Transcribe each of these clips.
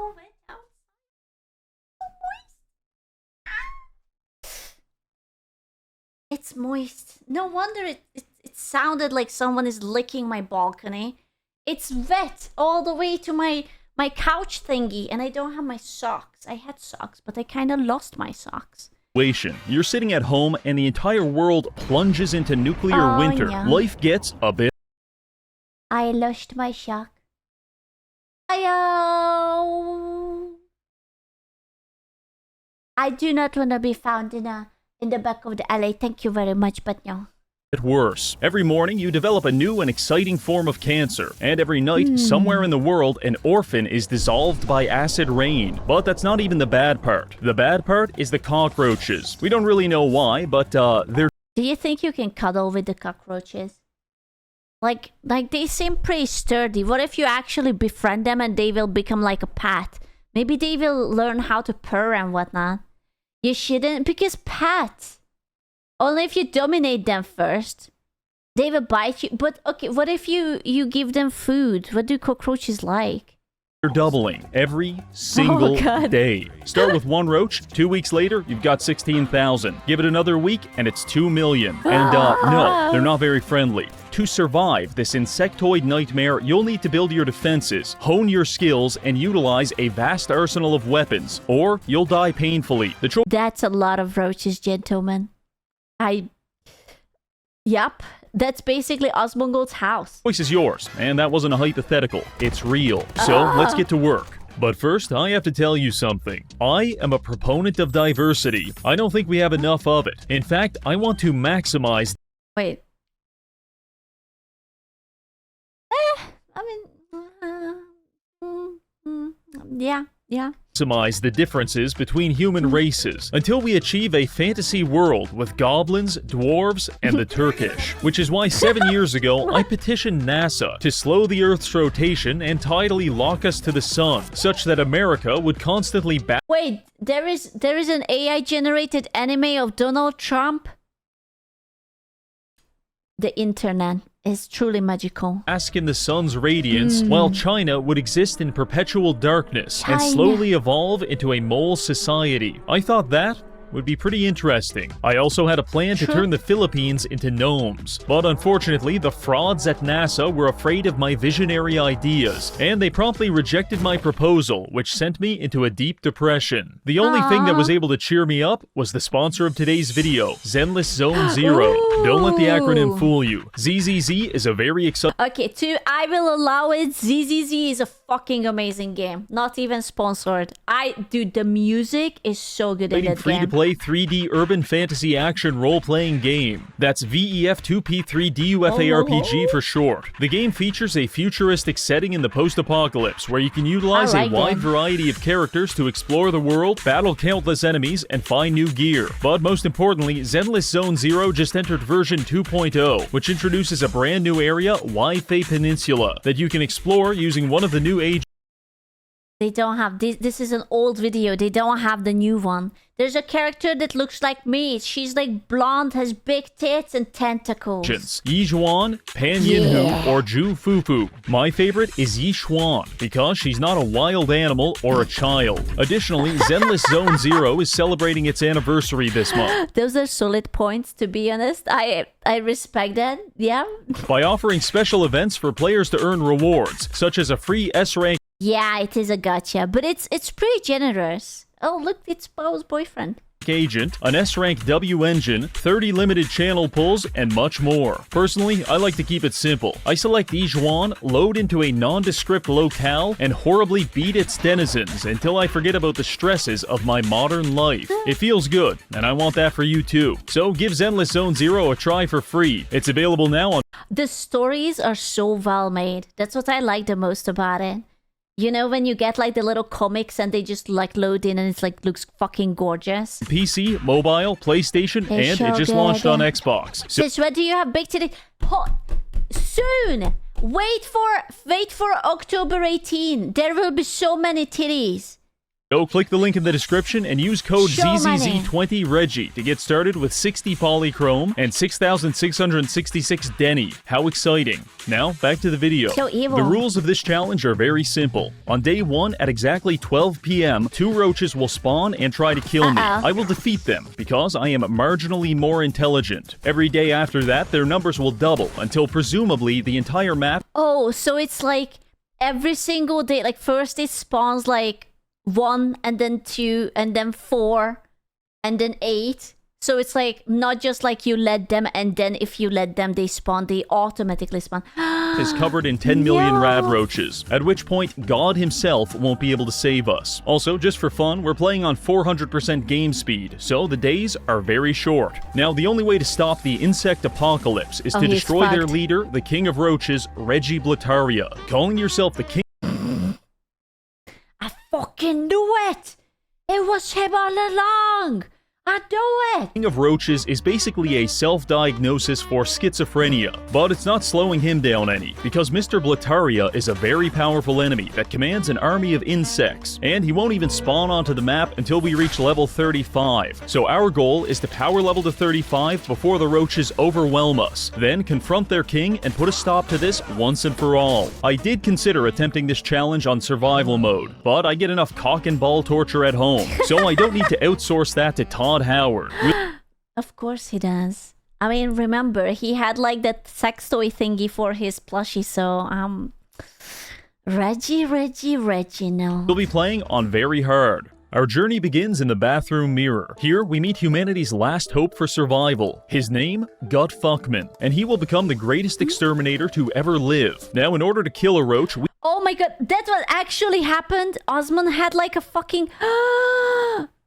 Oh, wait outside. So moist. It's moist. No wonder it sounded like someone is licking my balcony. It's wet all the way to my couch thingy, and I don't have my socks. I had socks, but I kind of lost my socks. You're sitting at home and the entire world plunges into nuclear winter. Yeah. Life gets a bit... I lost my sock. I do not want to be found in the back of the alley. Thank you very much, but no. worse. Every morning, you develop a new and exciting form of cancer, and every night, somewhere in the world, an orphan is dissolved by acid rain. But that's not even the bad part. The bad part is the cockroaches. We don't really know why, but they're... Do you think you can cuddle with the cockroaches? Like they seem pretty sturdy. What if you actually befriend them and they will become like a pet? Maybe they will learn how to purr and whatnot. You shouldn't, because pets, only if you dominate them first. They will bite you. But okay, what if you give them food? What do cockroaches like? They're doubling every single day. Start with one roach, 2 weeks later, you've got 16,000. Give it another week, and it's 2 million. And no, they're not very friendly. To survive this insectoid nightmare, you'll need to build your defenses, hone your skills, and utilize a vast arsenal of weapons, or you'll die painfully. That's a lot of roaches, gentlemen. Yup. That's basically Osmongold's house. Choice is yours, and that wasn't a hypothetical. It's real. So let's get to work. But first, I have to tell you something. I am a proponent of diversity. I don't think we have enough of it. In fact, I want to maximize... Wait. Yeah. Maximize the differences between human races until we achieve a fantasy world with goblins, dwarves, and the Turkish. Which is why 7 years ago, I petitioned NASA to slow the Earth's rotation and tidally lock us to the sun, such that America would constantly Wait, there is an AI-generated anime of Donald Trump? The internet is truly magical. Bask in the sun's radiance, while China would exist in perpetual darkness and slowly evolve into a mole society. I thought that would be pretty interesting. I also had a plan to turn the Philippines into gnomes, but unfortunately the frauds at NASA were afraid of my visionary ideas, and they promptly rejected my proposal, which sent me into a deep depression. The only thing that was able to cheer me up was the sponsor of today's video, Zenless Zone Zero. Don't let the acronym fool you. ZZZ is a very exciting... Okay, I will allow it. ZZZ is a fucking amazing game. Not even sponsored. Dude, the music is so good in that game. Free-to-play 3D urban fantasy action role-playing game. That's VEF2P3DUFA RPG for short. The game features a futuristic setting in the post-apocalypse where you can utilize a wide variety of characters to explore the world, battle countless enemies, and find new gear. But most importantly, Zenless Zone Zero just entered version 2.0, which introduces a brand new area, Waifei Peninsula, that you can explore using one of the new agents. They don't have this. This is an old video. They don't have the new one. There's a character that looks like me. She's like blonde, has big tits and tentacles. Yijuan, Pan Yinhu, or Ju Fufu. My favorite is Yixuan because she's not a wild animal or a child. Additionally, Zenless Zone Zero is celebrating its anniversary this month. Those are solid points, to be honest. I respect that. Yeah. By offering special events for players to earn rewards, such as a free S-rank. Yeah, it is a gacha, but it's pretty generous. Oh, look, it's Bo's boyfriend. Agent, an S-rank W engine, 30 limited channel pulls, and much more. Personally, I like to keep it simple. I select Yijuan, load into a nondescript locale, and horribly beat its denizens until I forget about the stresses of my modern life. It feels good, and I want that for you too. So give Zenless Zone Zero a try for free. It's available now on... The stories are so well made. That's what I like the most about it. You know, when you get like the little comics and they just like load in and it's like looks fucking gorgeous. PC, mobile, PlayStation, and it just launched on Xbox. Sis, what do you have big titties? Soon! Wait for October 18. There will be so many titties. Go click the link in the description and use code Show money. ZZZ20Reggie to get started with 60 polychrome and 6,666 Denny. How exciting. Now, back to the video. So evil. The rules of this challenge are very simple. On day 1 at exactly 12 p.m., 2 roaches will spawn and try to kill me. I will defeat them because I am marginally more intelligent. Every day after that, their numbers will double until presumably the entire map... Oh, so it's like every single day, like first it spawns like 1 and then 2 and then 4 and then 8. So it's like not just like you let them and then if you let them they spawn, they automatically spawn. is covered in 10 million rad roaches, at which point God himself won't be able to save us. Also, just for fun, we're playing on 400% game speed, so the days are very short. Now, the only way to stop the insect apocalypse is to destroy their leader, the king of roaches, Reggie Blataria. Calling yourself the king... I fucking knew it! It was him all along! I do it! King of Roaches is basically a self-diagnosis for schizophrenia, but it's not slowing him down any, because Mr. Blataria is a very powerful enemy that commands an army of insects, and he won't even spawn onto the map until we reach level 35. So our goal is to power level to 35 before the roaches overwhelm us, then confront their king and put a stop to this once and for all. I did consider attempting this challenge on survival mode, but I get enough cock and ball torture at home, so I don't need to outsource that to Todd Howard. Of course he does. I mean, remember, he had like that sex toy thingy for his plushie, so, Reggie, no. We'll be playing on very hard. Our journey begins in the bathroom mirror. Here, we meet humanity's last hope for survival. His name, Gut Fuckman, and he will become the greatest exterminator to ever live. Now, in order to kill a roach, we... Oh my god, that's what actually happened? Osman had like a fucking...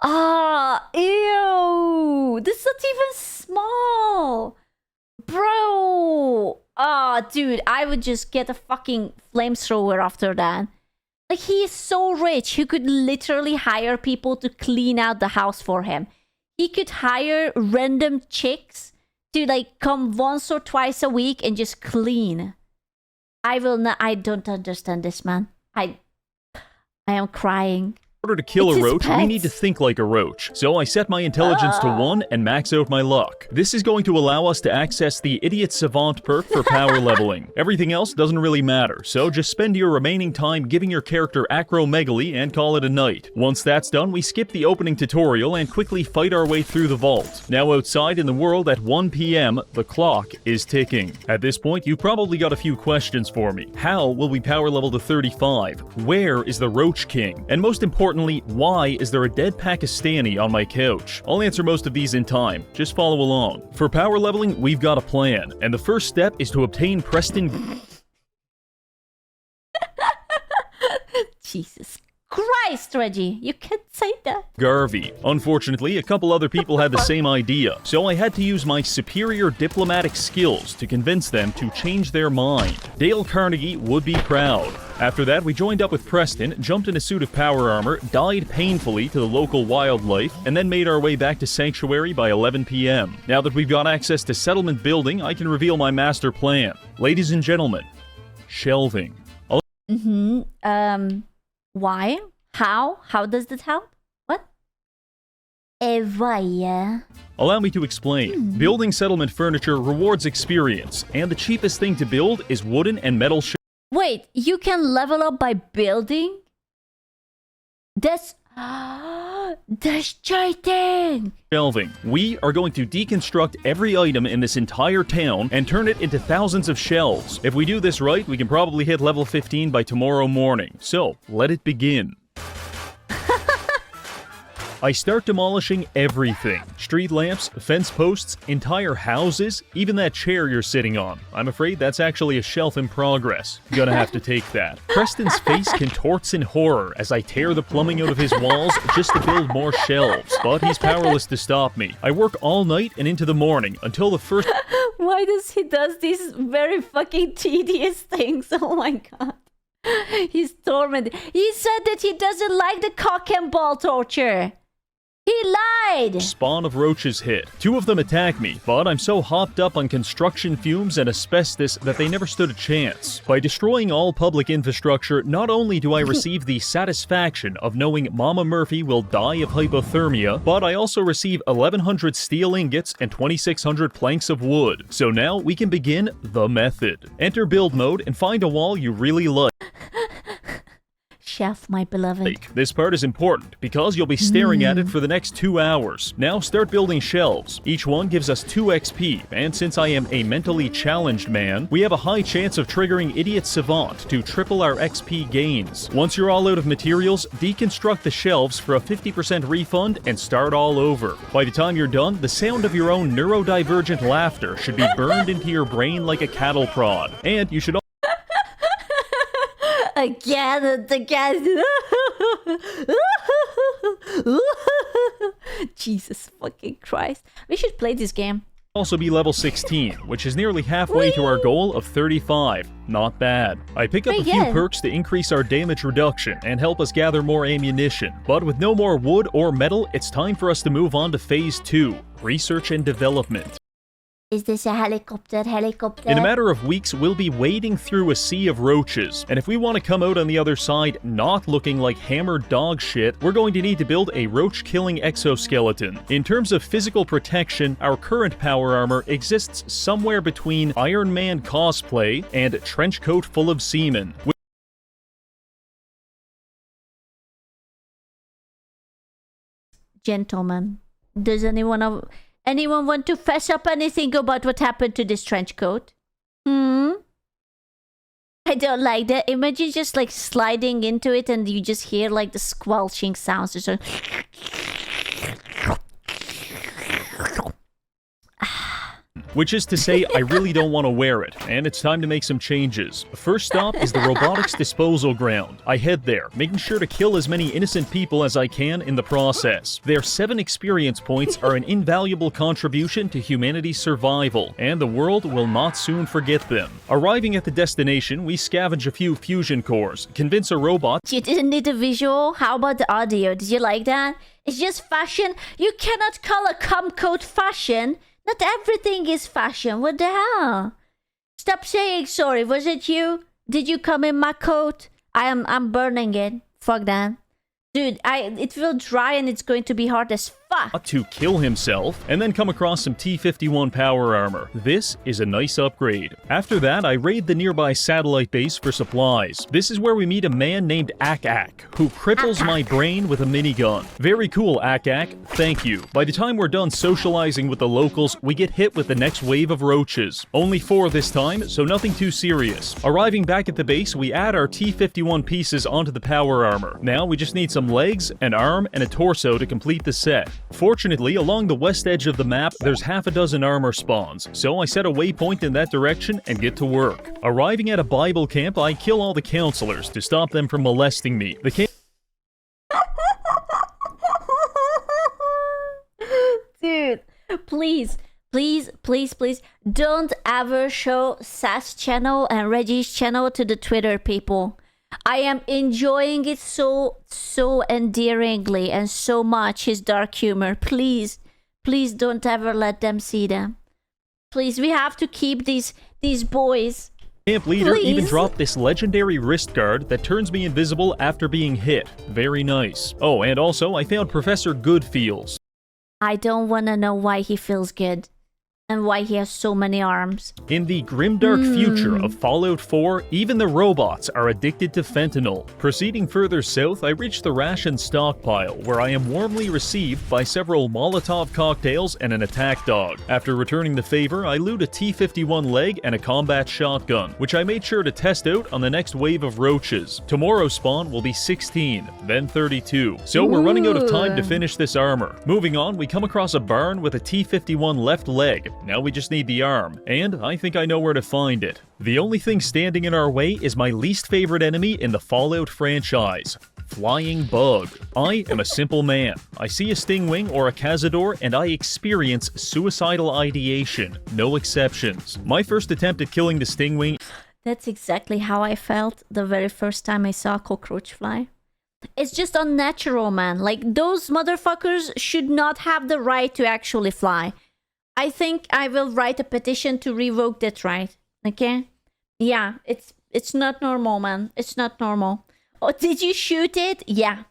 Ah, ew! This is not even small! Bro! Ah, dude, I would just get a fucking flamethrower after that. Like, he is so rich, he could literally hire people to clean out the house for him. He could hire random chicks to, like, come once or twice a week and just clean. I don't understand this, man. I am crying. In order to kill a roach, we need to think like a roach. So I set my intelligence to 1 and max out my luck. This is going to allow us to access the Idiot Savant perk for power leveling. Everything else doesn't really matter, so just spend your remaining time giving your character acromegaly and call it a night. Once that's done, we skip the opening tutorial and quickly fight our way through the vault. Now outside in the world at 1 p.m, the clock is ticking. At this point, you probably got a few questions for me. How will we power level to 35? Where is the Roach King? And most importantly, why is there a dead Pakistani on my couch? I'll answer most of these in time. Just follow along. For power leveling, we've got a plan, and the first step is to obtain Preston... Jesus Christ, Reggie, you can't say that. Garvey. Unfortunately, a couple other people had the same idea, so I had to use my superior diplomatic skills to convince them to change their mind. Dale Carnegie would be proud. After that, we joined up with Preston, jumped in a suit of power armor, died painfully to the local wildlife, and then made our way back to Sanctuary by 11 p.m. Now that we've got access to Settlement Building, I can reveal my master plan. Ladies and gentlemen, shelving. Why? How? How does that help? What? Why? Allow me to explain. Building settlement furniture rewards experience, and the cheapest thing to build is wooden and metal Wait, you can level up by building? That's cheating! Shelving. We are going to deconstruct every item in this entire town and turn it into thousands of shelves. If we do this right, we can probably hit level 15 by tomorrow morning. So, let it begin. I start demolishing everything. Street lamps, fence posts, entire houses, even that chair you're sitting on. I'm afraid that's actually a shelf in progress. Gonna have to take that. Preston's face contorts in horror as I tear the plumbing out of his walls just to build more shelves, but he's powerless to stop me. I work all night and into the morning until the first... Why does he does these very fucking tedious things? Oh my god. He's tormented. He said that he doesn't like the cock and ball torture. He lied! Spawn of roaches hit. 2 of them attack me, but I'm so hopped up on construction fumes and asbestos that they never stood a chance. By destroying all public infrastructure, not only do I receive the satisfaction of knowing Mama Murphy will die of hypothermia, but I also receive 1,100 steel ingots and 2,600 planks of wood. So now we can begin the method. Enter build mode and find a wall you really like. Chef, my beloved. This part is important because you'll be staring at it for the next 2 hours. Now start building shelves. Each one gives us 2 XP, and since I am a mentally challenged man, we have a high chance of triggering Idiot Savant to triple our XP gains. Once you're all out of materials, deconstruct the shelves for a 50% refund and start all over. By the time you're done, the sound of your own neurodivergent laughter should be burned into your brain like a cattle prod. And you should Again and again. Jesus fucking Christ. We should play this game. also be level 16, which is nearly halfway to our goal of 35. Not bad. I pick up a few perks to increase our damage reduction and help us gather more ammunition. But with no more wood or metal, it's time for us to move on to Phase 2, Research and Development. Is this a helicopter? In a matter of weeks, we'll be wading through a sea of roaches. And if we want to come out on the other side not looking like hammered dog shit, we're going to need to build a roach-killing exoskeleton. In terms of physical protection, our current power armor exists somewhere between Iron Man cosplay and trench coat full of semen. Gentlemen, does anyone want to fess up anything about what happened to this trench coat? I don't like that. Imagine just like sliding into it and you just hear like the squelching sounds or so. Which is to say, I really don't want to wear it, and it's time to make some changes. First stop is the robotics disposal ground. I head there, making sure to kill as many innocent people as I can in the process. Their 7 experience points are an invaluable contribution to humanity's survival, and the world will not soon forget them. Arriving at the destination, we scavenge a few fusion cores, convince a robot... You didn't need a visual? How about the audio? Did you like that? It's just fashion. You cannot call a cum coat fashion. Not everything is fashion. What the hell? Stop saying sorry. Was it you? Did you come in my coat? I'm burning it. Fuck that. Dude, it will dry and it's going to be hard as fuck. To kill himself, and then come across some T-51 power armor. This is a nice upgrade. After that, I raid the nearby satellite base for supplies. This is where we meet a man named Ak, who cripples my brain with a minigun. Very cool, Ak. Thank you. By the time we're done socializing with the locals, we get hit with the next wave of roaches. Only 4 this time, so nothing too serious. Arriving back at the base, we add our T-51 pieces onto the power armor. Now we just need some legs, an arm, and a torso to complete the set. Fortunately, along the west edge of the map, there's half a dozen armor spawns, so I set a waypoint in that direction and get to work. Arriving at a Bible camp, I kill all the counselors to stop them from molesting me. Dude, please, don't ever show Sass channel and Reggie's channel to the Twitter people. I am enjoying it so endearingly and so much, his dark humor. Please don't ever let them see them. Please, we have to keep these boys. Camp leader even dropped this legendary wrist guard that turns me invisible after being hit. Very nice. Oh, and also I found Professor Good feels. I don't want to know why he feels good. And why he has so many arms. In the grimdark future of Fallout 4, even the robots are addicted to fentanyl. Proceeding further south, I reach the ration stockpile, where I am warmly received by several Molotov cocktails and an attack dog. After returning the favor, I loot a T-51 leg and a combat shotgun, which I made sure to test out on the next wave of roaches. Tomorrow's spawn will be 16, then 32. So we're running out of time to finish this armor. Moving on, we come across a barn with a T-51 left leg. Now we just need the arm, and I think I know where to find it. The only thing standing in our way is my least favorite enemy in the Fallout franchise. Flying bug. I am a simple man. I see a stingwing or a cazador and I experience suicidal ideation. No exceptions. My first attempt at killing the stingwing... That's exactly how I felt the very first time I saw a cockroach fly. It's just unnatural, man. Like, those motherfuckers should not have the right to actually fly. I think I will write a petition to revoke that right. Okay? Yeah, it's not normal, man. It's not normal. Oh, did you shoot it? Yeah.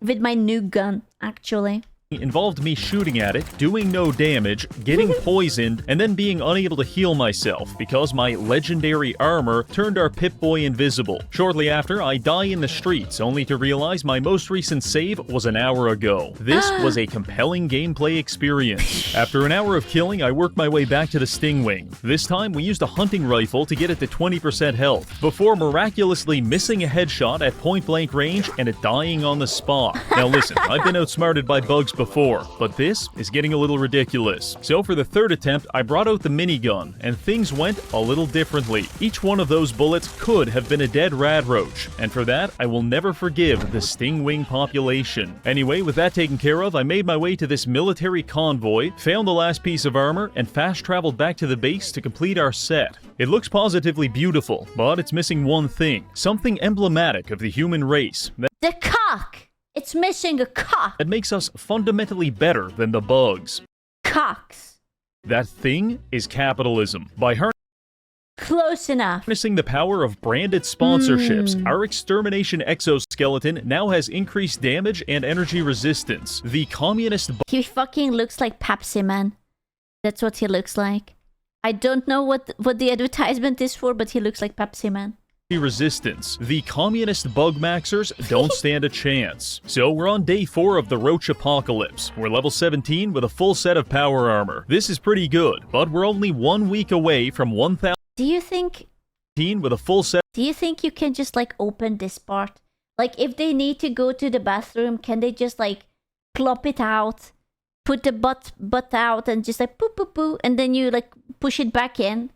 With my new gun, actually. Involved me shooting at it, doing no damage, getting poisoned, and then being unable to heal myself because my legendary armor turned our Pip-Boy invisible. Shortly after, I die in the streets, only to realize my most recent save was an hour ago. This was a compelling gameplay experience. After an hour of killing, I worked my way back to the Stingwing. This time, we used a hunting rifle to get it to 20% health, before miraculously missing a headshot at point-blank range and it dying on the spot. Now listen, I've been outsmarted by bugs before, but this is getting a little ridiculous. So for the third attempt, I brought out the minigun, and things went a little differently. Each one of those bullets could have been a dead rad roach, and for that, I will never forgive the Stingwing population. Anyway, with that taken care of, I made my way to this military convoy, found the last piece of armor, and fast-traveled back to the base to complete our set. It looks positively beautiful, but it's missing one thing, something emblematic of the human race. The cock! It's missing a cock. That makes us fundamentally better than the bugs. Cocks. That thing is capitalism. By Close enough. harnessing the power of branded sponsorships, our extermination exoskeleton now has increased damage and energy resistance. The communist He fucking looks like Pepsi, man. That's what he looks like. I don't know what the advertisement is for, but he looks like Pepsi, man. resistance. The communist bug maxers don't stand a chance. So we're on day 4 of the Roach apocalypse. We're level 17 with a full set of power armor. This is pretty good, but we're only 1 week away from 1,000 Do you think with a full set. Do you think you can just like open this part? Like if they need to go to the bathroom, can they just like plop it out, put the butt out and just like poo poo poo, and then you like push it back in?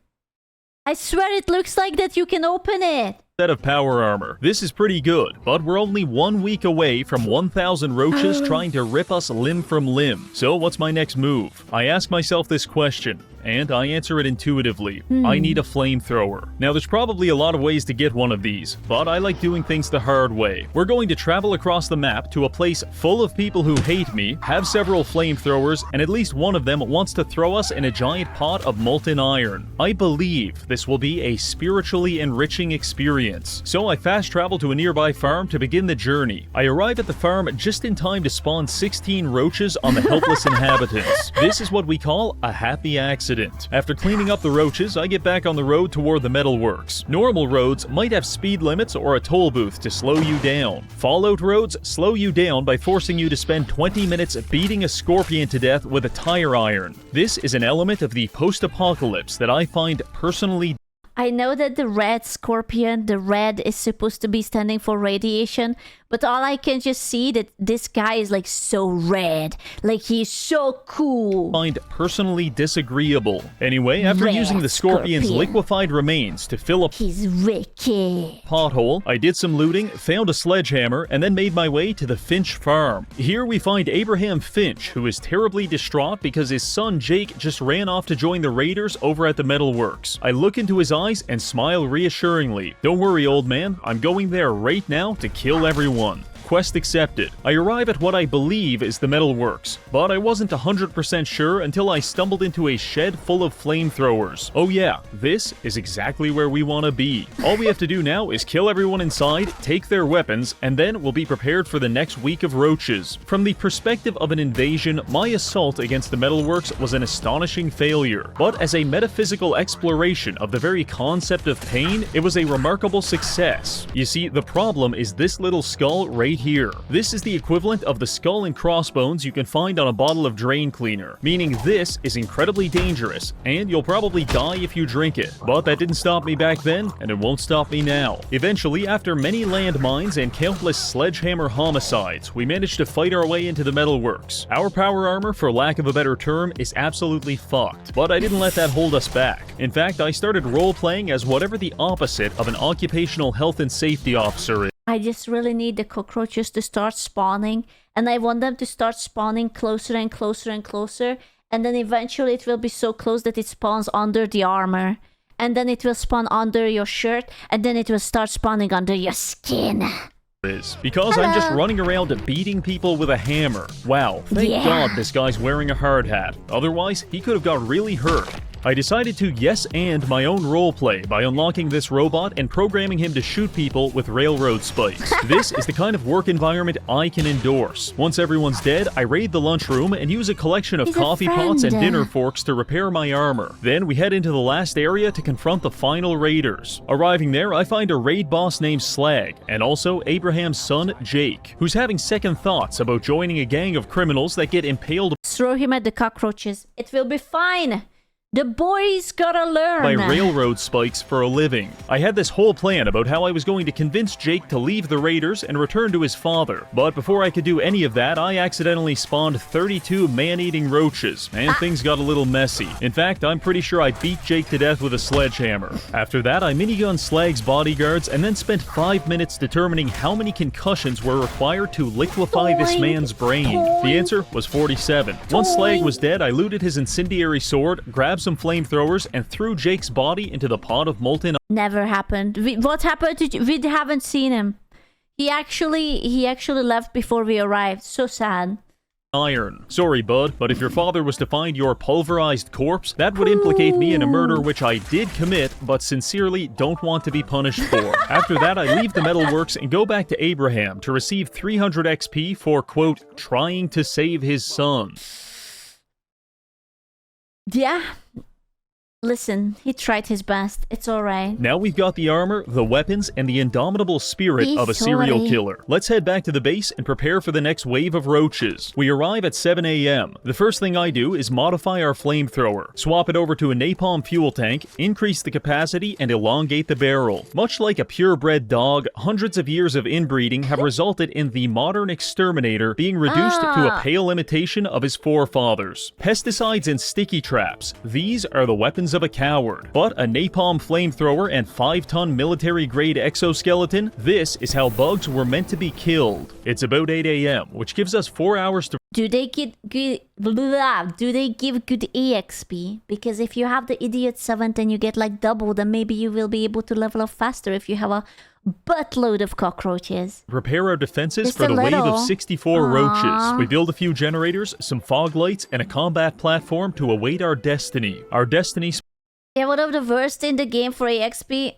I swear it looks like that you can open it. Set of power armor. This is pretty good, but we're only 1 week away from 1,000 roaches trying to rip us limb from limb. So what's my next move? I ask myself this question, and I answer it intuitively. I need a flamethrower. Now there's probably a lot of ways to get one of these, but I like doing things the hard way. We're going to travel across the map to a place full of people who hate me, have several flamethrowers, and at least one of them wants to throw us in a giant pot of molten iron. I believe this will be a spiritually enriching experience. So I fast travel to a nearby farm to begin the journey. I arrive at the farm just in time to spawn 16 roaches on the helpless inhabitants. This is what we call a happy accident. After cleaning up the roaches, I get back on the road toward the metalworks. Normal roads might have speed limits or a toll booth to slow you down. Fallout roads slow you down by forcing you to spend 20 minutes beating a scorpion to death with a tire iron. This is an element of the post-apocalypse that I find personally. I know that the red scorpion, the red is supposed to be standing for radiation, but all I can just see that this guy is like so red, like he's so cool. Find personally disagreeable. Anyway, after Red using the scorpion's scorpion. liquefied remains to fill up He's Ricky. pothole, I did some looting, found a sledgehammer, and then made my way to the Finch farm. Here we find Abraham Finch, who is terribly distraught because his son Jake just ran off to join the raiders over at the metalworks. I look into his eyes and smile reassuringly. Don't worry, old man, I'm going there right now to kill everyone. Quest accepted. I arrive at what I believe is the metalworks, but I wasn't 100% sure until I stumbled into a shed full of flamethrowers. Oh yeah, this is exactly where we want to be. All we have to do now is kill everyone inside, take their weapons, and then we'll be prepared for the next week of roaches. From the perspective of an invasion, my assault against the metalworks was an astonishing failure, but as a metaphysical exploration of the very concept of pain, it was a remarkable success. You see, the problem is this little skull right here. This is the equivalent of the skull and crossbones you can find on a bottle of drain cleaner, meaning this is incredibly dangerous, and you'll probably die if you drink it. But that didn't stop me back then, and it won't stop me now. Eventually, after many landmines and countless sledgehammer homicides, we managed to fight our way into the metalworks. Our power armor, for lack of a better term, is absolutely fucked, but I didn't let that hold us back. In fact, I started role-playing as whatever the opposite of an occupational health and safety officer is. I just really need the cockroaches to start spawning, and I want them to start spawning closer and closer and closer, and then eventually it will be so close that it spawns under the armor, and then it will spawn under your shirt, and then it will start spawning under your skin. is, because I'm just running around beating people with a hammer. Wow, thank God this guy's wearing a hard hat. Otherwise, he could have got really hurt. I decided to yes-and my own roleplay by unlocking this robot and programming him to shoot people with railroad spikes. This is the kind of work environment I can endorse. Once everyone's dead, I raid the lunchroom and use a collection of coffee pots and dinner forks to repair my armor. Then we head into the last area to confront the final raiders. Arriving there, I find a raid boss named Slag, and also Abraham's son, Jake, who's having second thoughts about joining a gang of criminals that get impaled. Throw him at the cockroaches. It will be fine. The boys gotta learn. By railroad spikes for a living. I had this whole plan about how I was going to convince Jake to leave the raiders and return to his father. But before I could do any of that, I accidentally spawned 32 man-eating roaches, and things got a little messy. In fact, I'm pretty sure I beat Jake to death with a sledgehammer. After that, I minigunned Slag's bodyguards and then spent 5 minutes determining how many concussions were required to liquefy this man's brain. The answer was 47. Once Slag was dead, I looted his incendiary sword, grabbed some flamethrowers, and threw Jake's body into the pot of molten. Never happened. What happened? We haven't seen him. He actually left before we arrived. So sad. Iron. Sorry, bud, but if your father was to find your pulverized corpse, that would implicate me in a murder which I did commit, but sincerely don't want to be punished for. After that, I leave the metalworks and go back to Abraham to receive 300 XP for, quote, trying to save his son. Yeah. Listen, he tried his best. It's alright. Now we've got the armor, the weapons, and the indomitable spirit of a serial killer. Let's head back to the base and prepare for the next wave of roaches. We arrive at 7 a.m. The first thing I do is modify our flamethrower, swap it over to a napalm fuel tank, increase the capacity, and elongate the barrel. Much like a purebred dog, hundreds of years of inbreeding have resulted in the modern exterminator being reduced to a pale imitation of his forefathers. Pesticides and sticky traps. These are the weapons of a coward. But a napalm flamethrower and 5-ton military-grade exoskeleton, this is how bugs were meant to be killed. It's about 8 a.m., which gives us 4 hours to... Do they give good EXP? Because if you have the idiot 7, then you get like double, then maybe you will be able to level up faster if you have a buttload of cockroaches. Prepare our defenses for the wave of 64 roaches. We build a few generators, some fog lights, and a combat platform to await our destiny. Our destiny... Yeah, one of the worst in the game for EXP?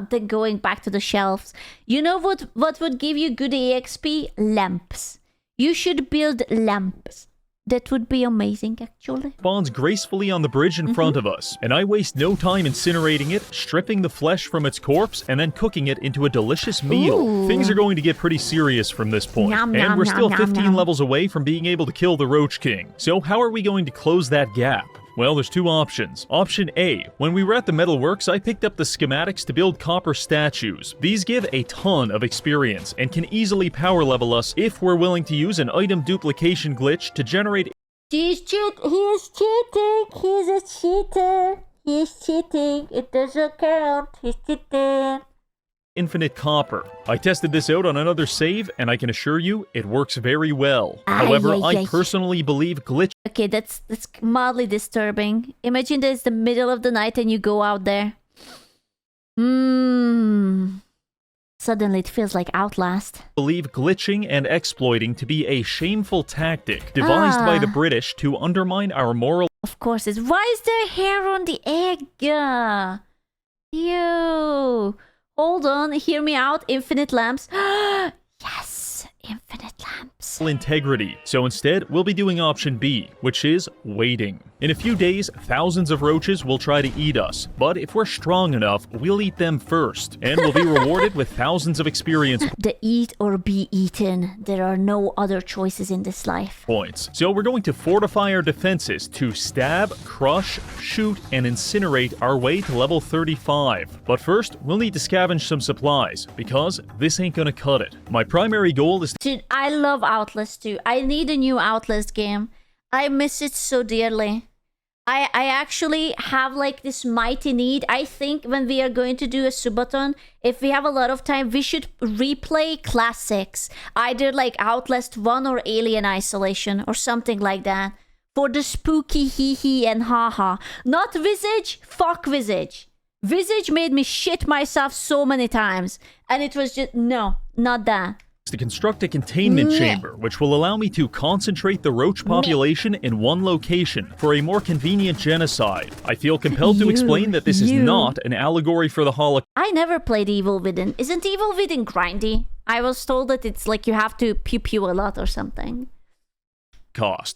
Then going back to the shelves. You know what would give you good EXP? Lamps. You should build lamps. That would be amazing, actually. Spawns gracefully on the bridge in front of us, and I waste no time incinerating it, stripping the flesh from its corpse, and then cooking it into a delicious meal. Ooh. Things are going to get pretty serious from this point, Nom, and nom, we're nom, still nom, 15 nom. levels away from being able to kill the Roach King. So how are we going to close that gap? Well, there's two options. Option A, when we were at the metalworks, I picked up the schematics to build copper statues. These give a ton of experience and can easily power level us if we're willing to use an item duplication glitch to generate... He's cheating. He's cheating. He's a cheater. He's cheating. It doesn't count. He's cheating. Infinite copper. I tested this out on another save, and I can assure you, it works very well. However, I personally believe glitch... Okay, that's mildly disturbing. Imagine that it's the middle of the night and you go out there. Suddenly it feels like Outlast. Believe glitching and exploiting to be a shameful tactic devised by the British to undermine our moral... Of course it's... Why is there hair on the egg? Ew. Hold on, hear me out. Infinite lamps. Yes, infinite lamps. Integrity. So instead, we'll be doing option B, which is waiting. In a few days, thousands of roaches will try to eat us, but if we're strong enough, we'll eat them first, and we'll be rewarded with thousands of experience The eat or be eaten. There are no other choices in this life. points. So we're going to fortify our defenses to stab, crush, shoot, and incinerate our way to level 35. But first, we'll need to scavenge some supplies, because this ain't gonna cut it. My primary goal is Dude, I love Outlast 2. I need a new Outlast game. I miss it so dearly. I actually have like this mighty need. I think when we are going to do a subathon, if we have a lot of time, we should replay classics. Either like Outlast 1 or Alien Isolation or something like that. For the spooky hee-hee and ha-ha. Not Visage, fuck Visage. Visage made me shit myself so many times. And it was just, no. Not that. To construct a containment chamber, which will allow me to concentrate the roach population in one location for a more convenient genocide. I feel compelled to explain that this is not an allegory for the Holocaust. I never played Evil Within. Isn't Evil Within grindy? I was told that it's like you have to pew a lot or something.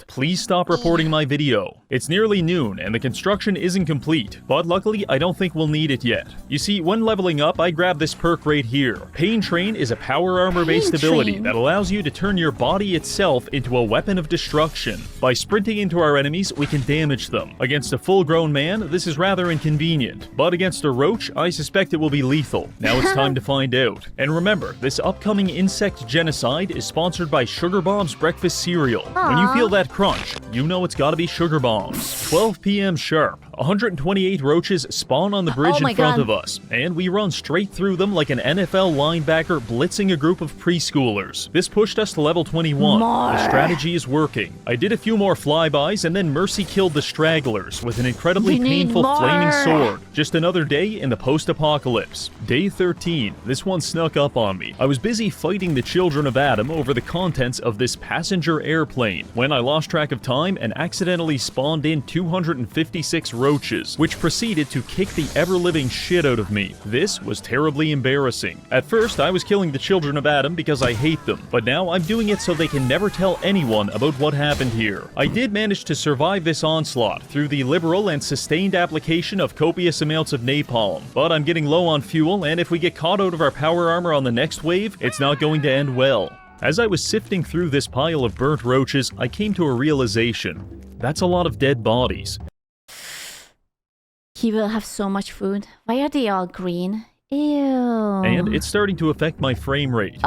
Please stop reporting my video. It's nearly noon and the construction isn't complete, but luckily I don't think we'll need it yet. You see, when leveling up, I grabbed this perk right here. Pain Train is a power armor-based ability that allows you to turn your body itself into a weapon of destruction. By sprinting into our enemies, we can damage them. Against a full-grown man, this is rather inconvenient, but against a roach, I suspect it will be lethal. Now it's time to find out. And remember, this upcoming insect genocide is sponsored by Sugar Bomb's breakfast cereal. When you feel that crunch, you know it's gotta be Sugar Bombs. 12 p.m. sharp. 128 roaches spawn on the bridge in front of us, and we run straight through them like an NFL linebacker blitzing a group of preschoolers. This pushed us to level 21. The strategy is working. I did a few more flybys, and then Mercy killed the stragglers with an incredibly painful flaming sword. Just another day in the post-apocalypse. Day 13. This one snuck up on me. I was busy fighting the children of Adam over the contents of this passenger airplane when I lost track of time and accidentally spawned in 256 roaches, which proceeded to kick the ever-living shit out of me. This was terribly embarrassing. At first, I was killing the children of Adam because I hate them, but now I'm doing it so they can never tell anyone about what happened here. I did manage to survive this onslaught through the liberal and sustained application of copious amounts of napalm, but I'm getting low on fuel, and if we get caught out of our power armor on the next wave, it's not going to end well. As I was sifting through this pile of burnt roaches, I came to a realization. That's a lot of dead bodies. He will have so much food. Why are they all green? Ew. And it's starting to affect my frame rate.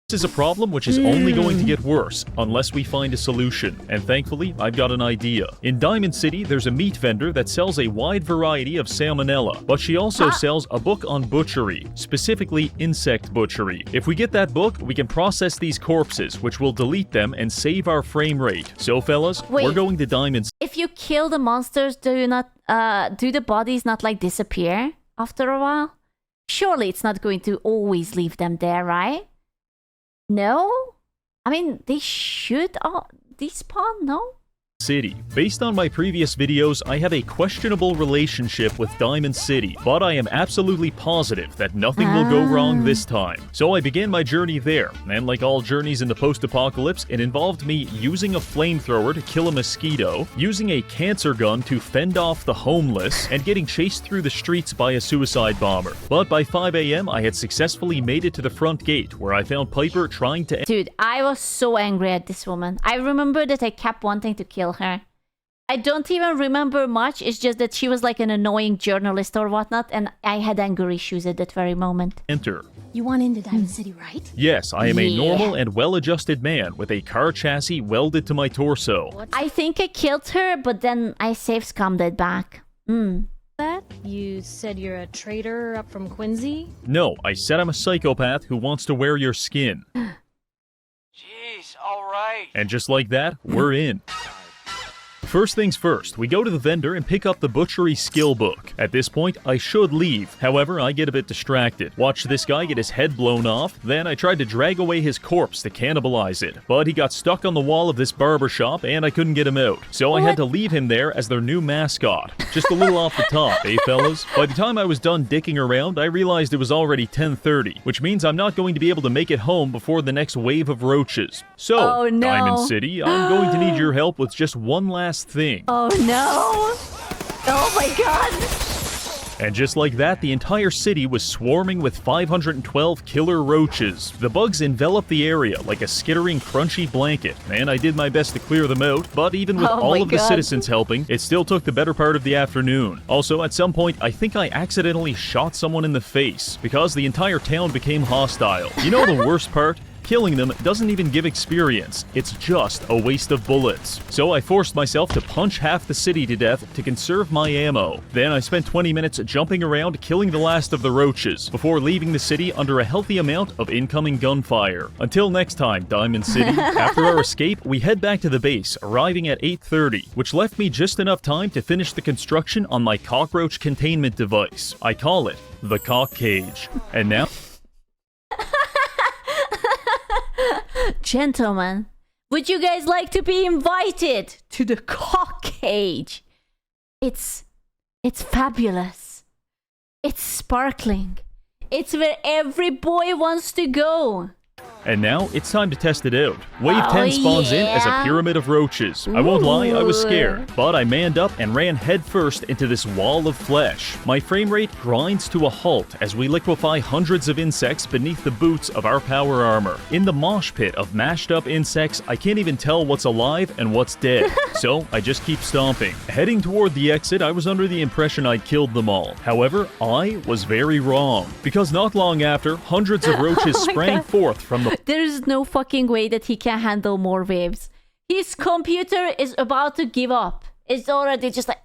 This is a problem which is only going to get worse unless we find a solution, and thankfully I've got an idea. In Diamond City, there's a meat vendor that sells a wide variety of salmonella, but she also sells a book on butchery, specifically insect butchery. If we get that book, we can process these corpses, which will delete them and save our frame rate. So fellas, we're going to Diamond City. If you kill the monsters, do the bodies not like disappear after a while? Surely it's not going to always leave them there, right? No? I mean, they should despawn, no? City. Based on my previous videos, I have a questionable relationship with Diamond City, but I am absolutely positive that nothing will go wrong this time. So I began my journey there, and like all journeys in the post-apocalypse, it involved me using a flamethrower to kill a mosquito, using a cancer gun to fend off the homeless, and getting chased through the streets by a suicide bomber. But by 5 a.m., I had successfully made it to the front gate, where I found Piper trying to— Dude, I was so angry at this woman. I remember that I kept wanting to kill her. I don't even remember much. It's just that she was like an annoying journalist or whatnot, and I had anger issues at that very moment. Enter. You want into Diamond City, right? Yes, I am a normal and well-adjusted man with a car chassis welded to my torso. I think I killed her, but then I safe-scummed it back. That? You said you're a traitor up from Quincy? No, I said I'm a psychopath who wants to wear your skin. Jeez, alright. And just like that, we're in. First things first, we go to the vendor and pick up the butchery skill book. At this point, I should leave. However, I get a bit distracted. Watch this guy get his head blown off. Then I tried to drag away his corpse to cannibalize it. But he got stuck on the wall of this barbershop and I couldn't get him out. So I had to leave him there as their new mascot. Just a little off the top, eh fellas? By the time I was done dicking around, I realized it was already 10:30, which means I'm not going to be able to make it home before the next wave of roaches. So, Diamond City, I'm going to need your help with just one last thing. Oh no! Oh my god! And just like that, the entire city was swarming with 512 killer roaches. The bugs enveloped the area like a skittering, crunchy blanket, and I did my best to clear them out, but even with all of the citizens helping, it still took the better part of the afternoon. Also, at some point, I think I accidentally shot someone in the face, because the entire town became hostile. You know the worst part? Killing them doesn't even give experience, it's just a waste of bullets. So I forced myself to punch half the city to death to conserve my ammo. Then I spent 20 minutes jumping around killing the last of the roaches, before leaving the city under a healthy amount of incoming gunfire. Until next time, Diamond City. After our escape, we head back to the base, arriving at 8:30, which left me just enough time to finish the construction on my cockroach containment device. I call it the cock cage. And now... Gentlemen, would you guys like to be invited to the cock cage? It's fabulous. It's sparkling. It's where every boy wants to go. And now, it's time to test it out. Wave 10 spawns in as a yeah. pyramid of roaches. I won't lie, I was Ooh. scared. But I manned up and ran headfirst into this wall of flesh. My frame rate grinds to a halt as we liquefy hundreds of insects beneath the boots of our power armor. In the mosh pit of mashed up insects, I can't even tell what's alive and what's dead. So, I just keep stomping. Heading toward the exit, I was under the impression I'd killed them all. However, I was very wrong. Because not long after, hundreds of roaches sprang forth from the... There's no fucking way that he can handle more waves. His computer is about to give up. It's already just like,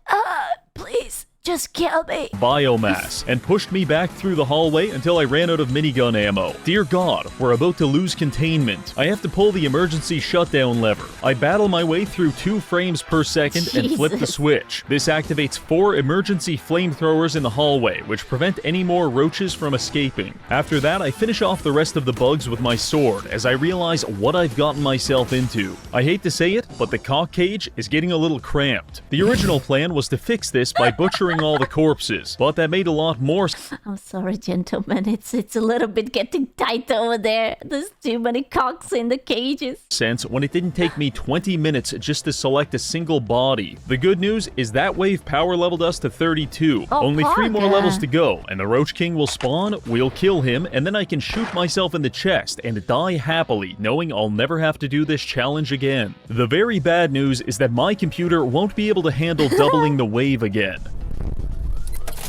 please, just kill me. Biomass, and pushed me back through the hallway until I ran out of minigun ammo. Dear God, we're about to lose containment. I have to pull the emergency shutdown lever. I battle my way through 2 frames per second and flip the Jesus. switch. This activates 4 emergency flamethrowers in the hallway, which prevent any more roaches from escaping. After that, I finish off the rest of the bugs with my sword as I realize what I've gotten myself into. I hate to say it, but the cock cage is getting a little cramped. The original plan was to fix this by butchering all the corpses, but that made a lot more I'm sorry, gentlemen. It's a little bit getting tight over there. There's too many cocks in the cages. sense when it didn't take me 20 minutes just to select a single body. The good news is that wave power leveled us to 32. Oh, Only 3 more Parker. levels to go, and the Roach King will spawn, we'll kill him, and then I can shoot myself in the chest and die happily, knowing I'll never have to do this challenge again. The very bad news is that my computer won't be able to handle doubling the wave again.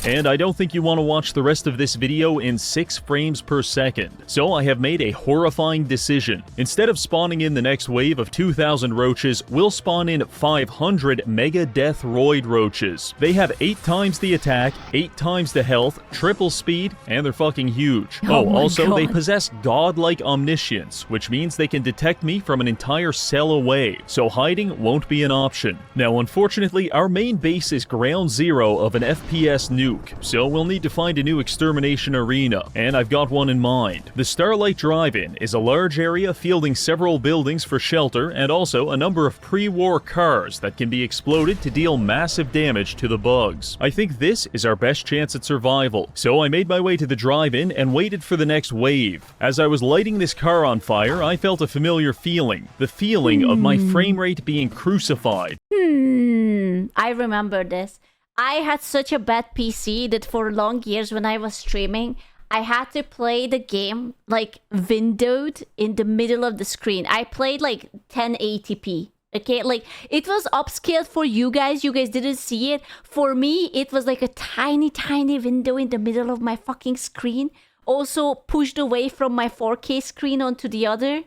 And I don't think you want to watch the rest of this video in 6 frames per second. So I have made a horrifying decision. Instead of spawning in the next wave of 2,000 roaches, we'll spawn in 500 Mega Death Roid roaches. They have 8 times the attack, 8 times the health, triple speed, and they're fucking huge. Oh my also, they God. possess godlike omniscience, which means they can detect me from an entire cell away, so hiding won't be an option. Now, unfortunately, our main base is ground zero of an FPS nuke, so we'll need to find a new extermination arena, and I've got one in mind. The Starlight Drive-In is a large area fielding several buildings for shelter and also a number of pre-war cars that can be exploded to deal massive damage to the bugs. I think this is our best chance at survival, so I made my way to the drive-in and waited for the next wave. As I was lighting this car on fire, I felt a familiar feeling, the feeling of my frame rate being crucified. I remember this. I had such a bad PC that for long years when I was streaming, I had to play the game like windowed in the middle of the screen. I played like 1080p. Okay, like it was upscaled for you guys. You guys didn't see it. For me, it was like a tiny, tiny window in the middle of my fucking screen. Also pushed away from my 4K screen onto the other.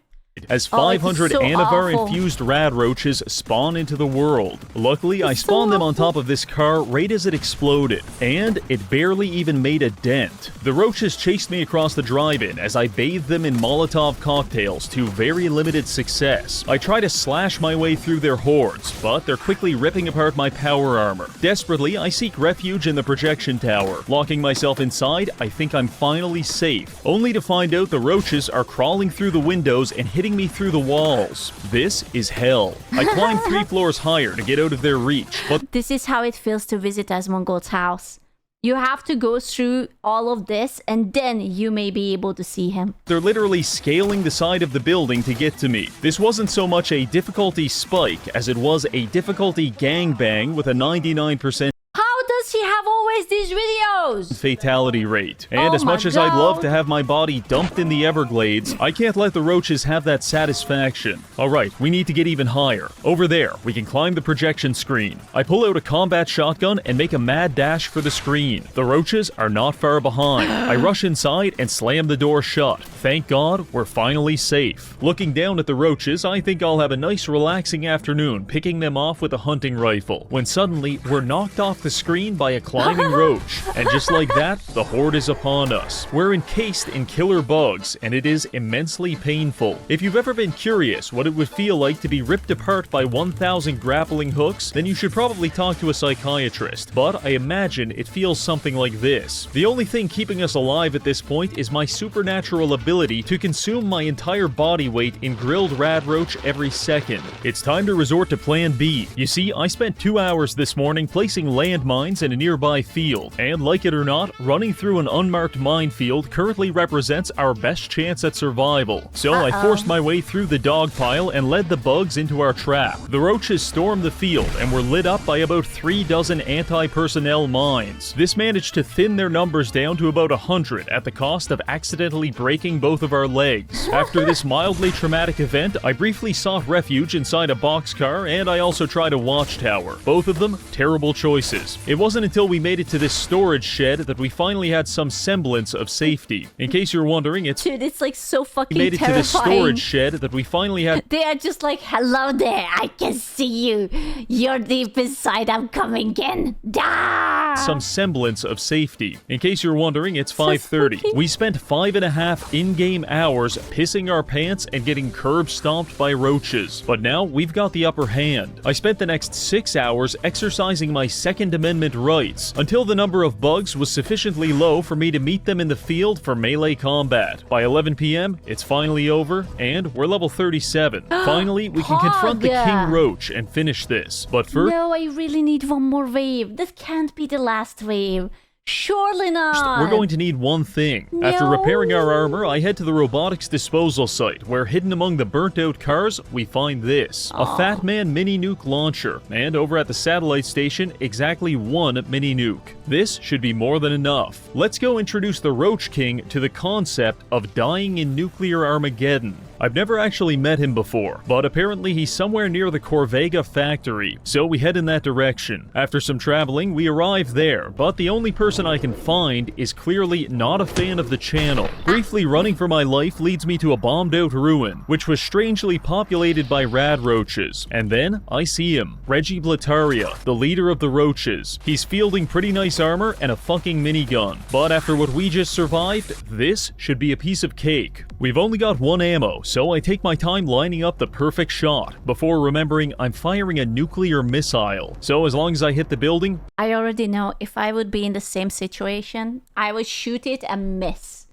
As Oh, it's 500 so Anavar-infused rad roaches spawn into the world. Luckily, I spawned them on top of this car right as it exploded, and it barely even made a dent. The roaches chased me across the drive-in as I bathed them in Molotov cocktails to very limited success. I try to slash my way through their hordes, but they're quickly ripping apart my power armor. Desperately, I seek refuge in the projection tower. Locking myself inside, I think I'm finally safe, only to find out the roaches are crawling through the windows and hitting me through the walls. This is hell. I climbed 3 floors higher to get out of their reach, but This is how it feels to visit Asmongold's house. You have to go through all of this and then you may be able to see him. they're literally scaling the side of the building to get to me. This wasn't so much a difficulty spike as it was a difficulty gangbang with a 99%. How does he have always always these videos? Fatality rate. And Oh as my much as I'd love God. to have my body dumped in the Everglades, I can't let the roaches have that satisfaction. Alright, we need to get even higher. Over there, we can climb the projection screen. I pull out a combat shotgun and make a mad dash for the screen. The roaches are not far behind. I rush inside and slam the door shut. Thank God, we're finally safe. Looking down at the roaches, I think I'll have a nice relaxing afternoon picking them off with a hunting rifle, when suddenly we're knocked off the screen by a climbing roach, and just like that, the horde is upon us. We're encased in killer bugs, and it is immensely painful. If you've ever been curious what it would feel like to be ripped apart by 1,000 grappling hooks, then you should probably talk to a psychiatrist, but I imagine it feels something like this. The only thing keeping us alive at this point is my supernatural ability to consume my entire body weight in grilled rad roach every second. It's time to resort to plan B. You see, I spent 2 hours this morning placing landmines in a nearby field, and like it or not, running through an unmarked minefield currently represents our best chance at survival. So I forced my way through the dog pile and led the bugs into our trap. The roaches stormed the field and were lit up by about 3 dozen anti-personnel mines. This managed to thin their numbers down to about 100 at the cost of accidentally breaking both of our legs. After this mildly traumatic event, I briefly sought refuge inside a boxcar, and I also tried a watchtower. Both of them terrible choices. It wasn't until we made it to this storage shed that we finally had some semblance of safety. In case you're wondering, it's Dude, it's like so fucking we made it to this terrifying. storage shed that we finally had They are just like, hello there, I can see you. You're deep inside, I'm coming in. Da! some semblance of safety. In case you're wondering, it's 5:30. fucking- We spent 5.5 in-game hours pissing our pants and getting curb stomped by roaches. But now we've got the upper hand. I spent the next 6 hours exercising my Second Amendment rights until the number of bugs was sufficiently low for me to meet them in the field for melee combat. By 11 p.m., it's finally over, and we're level 37. Finally, we can confront the Pog. King Roach and finish this. But first, No, I really need one more wave. This can't be the last wave. Surely not. we're going to need one thing. After No. repairing our armor, I head to the robotics disposal site, where hidden among the burnt-out cars, we find this. A Fat Man mini-nuke launcher, and over at the satellite station, exactly one mini-nuke. This should be more than enough. Let's go introduce the Roach King to the concept of dying in nuclear Armageddon. I've never actually met him before, but apparently he's somewhere near the Corvega factory, so we head in that direction. After some traveling, we arrive there, but the only person I can find is clearly not a fan of the channel. Briefly running for my life leads me to a bombed-out ruin, which was strangely populated by rad roaches. And then, I see him, Reggie, the leader of the Roaches. He's fielding pretty nice armor and a fucking minigun, but after what we just survived, this should be a piece of cake. We've only got one ammo, so I take my time lining up the perfect shot, before remembering I'm firing a nuclear missile. So as long as I hit the building, I already know if I would be in the same situation, I would shoot it and miss.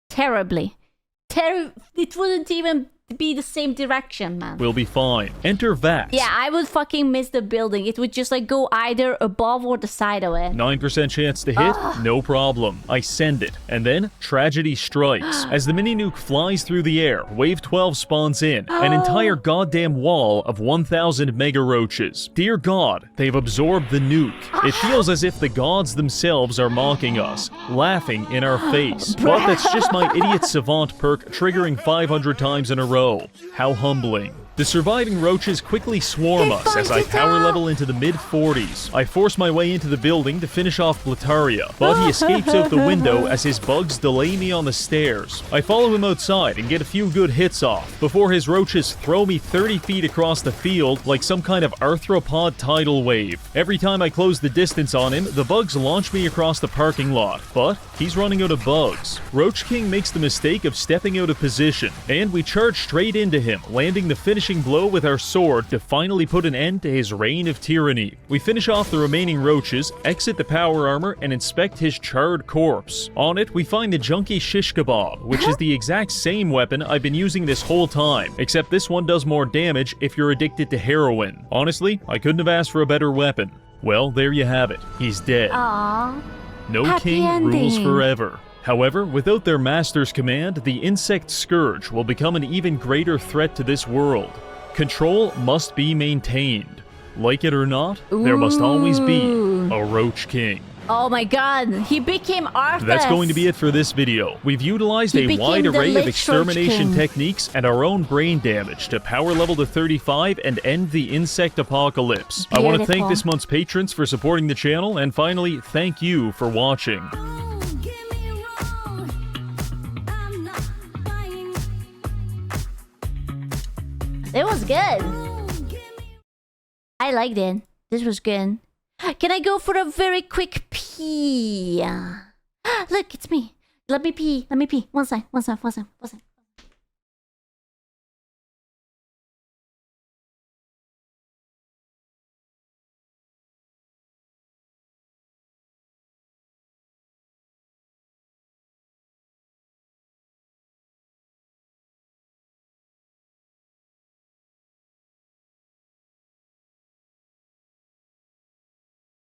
Terribly. It wouldn't even be the same direction, man. we'll be fine. Enter VATS. Yeah, I would fucking miss the building. It would just like go either above or the side of it. 9% chance to hit, no problem. I send it, and then tragedy strikes. As the mini-nuke flies through the air, Wave 12 spawns in, an entire goddamn wall of 1,000 mega roaches. Dear God, they've absorbed the nuke. It feels as if the gods themselves are mocking us, laughing in our face. But that's just my idiot savant perk triggering 500 times in a row. How humbling. The surviving roaches quickly swarm us as I power level into the mid-40s. I force my way into the building to finish off Blataria, but he escapes out the window as his bugs delay me on the stairs. I follow him outside and get a few good hits off, before his roaches throw me 30 feet across the field like some kind of arthropod tidal wave. Every time I close the distance on him, the bugs launch me across the parking lot, but he's running out of bugs. Roach King makes the mistake of stepping out of position, and we charge straight into him, landing the finishing blow with our sword to finally put an end to his reign of tyranny. We finish off the remaining roaches, exit the power armor, and inspect his charred corpse. On it, we find the junky shish kebab, which is the exact same weapon I've been using this whole time, except this one does more damage if you're addicted to heroin. Honestly, I couldn't have asked for a better weapon. Well, there you have it. He's dead. Aww. No Happy king rules ending. forever. However, without their master's command, the insect scourge will become an even greater threat to this world. Control must be maintained. Like it or not, there must always be a Roach King. Oh my god, he became Arthur. That's going to be it for this video. We've utilized He a became wide the array of Lich extermination Roach King. techniques and our own brain damage to power level to 35 and end the insect apocalypse. I want to thank Beautiful. this month's patrons for supporting the channel, and finally, thank you for watching. It was good. I liked it. This was good. Can I go for a very quick pee? Look, it's me. Let me pee. Let me pee. One second.